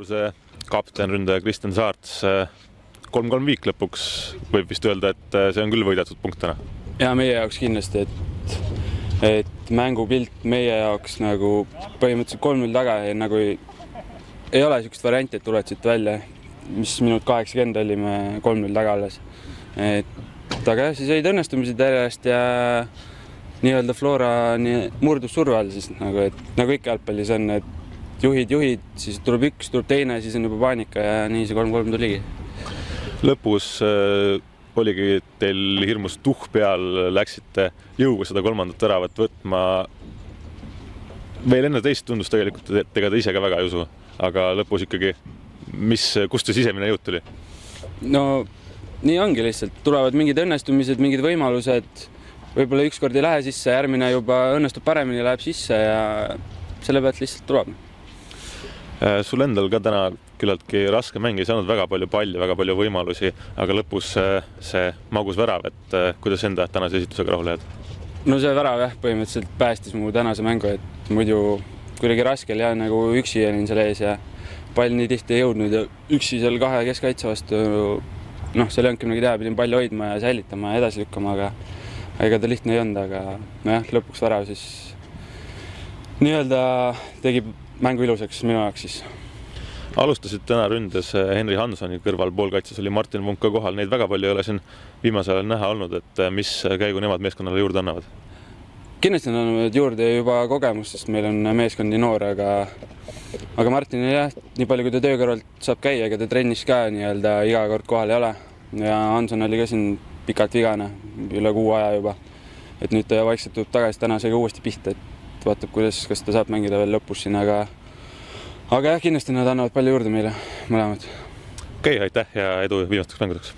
Vapruse kapten ründaja Kristjan Saarts. 3-3 viik lõpuks võib vist öelda, et see on küll võidetud punkt täna. Ja meie jaoks kindlasti, et mängupilt meie jaoks nagu põhimõtteliselt 3-0 taga ja nagu ei ole niisugust varianti, et tuled siit välja, mis minut 80 olime 3-0 taga alles. Aga jah, siis olid õnnestumised järjest ja nii-öelda Flora murdus surve all siis nagu ikka jalgpallis on, et juhid, siis tuleb üks, tuleb teine, siis on juba paanika ja nii see 3-3 tuligi. Lõpus oligi teil hirmus tuhh peal, läksite jõuga seda kolmandat väravat võtma. Veel enne teist tundus tegelikult, et ega te ise ka väga ei usu, aga lõpus ikkagi, kust see sisemine jõud tuli? No nii ongi lihtsalt, tulevad mingid õnnestumised, mingid võimalused, võib-olla ükskord ei lähe sisse, järgmine juba õnnestub paremini, läheb sisse ja selle pealt lihtsalt tuleb. Sul endal ka täna küllaltki raske mäng, ei saanud väga palju palli, väga palju võimalusi, aga lõpus see magus värav, et kuidas enda tänase esitusega rahule jääd? No see värav jah, põhimõtteliselt päästis mu tänase mängu, et muidu kuidagi raskel ja nagu üksi olin seal ees ja pall nii tihti ei jõudnud ja üksi seal kahe keskkaitse vastu, seal ei olnudki midagi teha, pidin palli hoidma ja säilitama ja edasi lükkama, aga ega ta lihtne ei olnud, aga jah, lõpuks värav siis nii-öelda tegi mängu ilusaks minu jaoks siis. Alustasid täna ründes Henri Hansoni kõrval, poolkaitses oli Martin Munk ka kohal, neid väga palju ei ole siin viimasel ajal näha olnud, et mis käigu nemad meeskonnale juurde annavad? Kindlasti annavad juurde juba kogemust, sest meil on meeskond nii noor, aga Martin jah, nii palju kui ta töö kõrvalt saab käia, ega ta trennis ka nii-öelda iga kord kohal ei ole ja Hanson oli ka siin pikalt vigane, üle 6 aja juba, et nüüd ta vaikselt tuleb tagasi tänasega uuesti pihta, et vaatab, kas ta saab mängida veel lõpus siin, aga jah, kindlasti nad annavad palju juurde meile mõlemad. Okei, aitäh ja edu viimasteks mängudeks!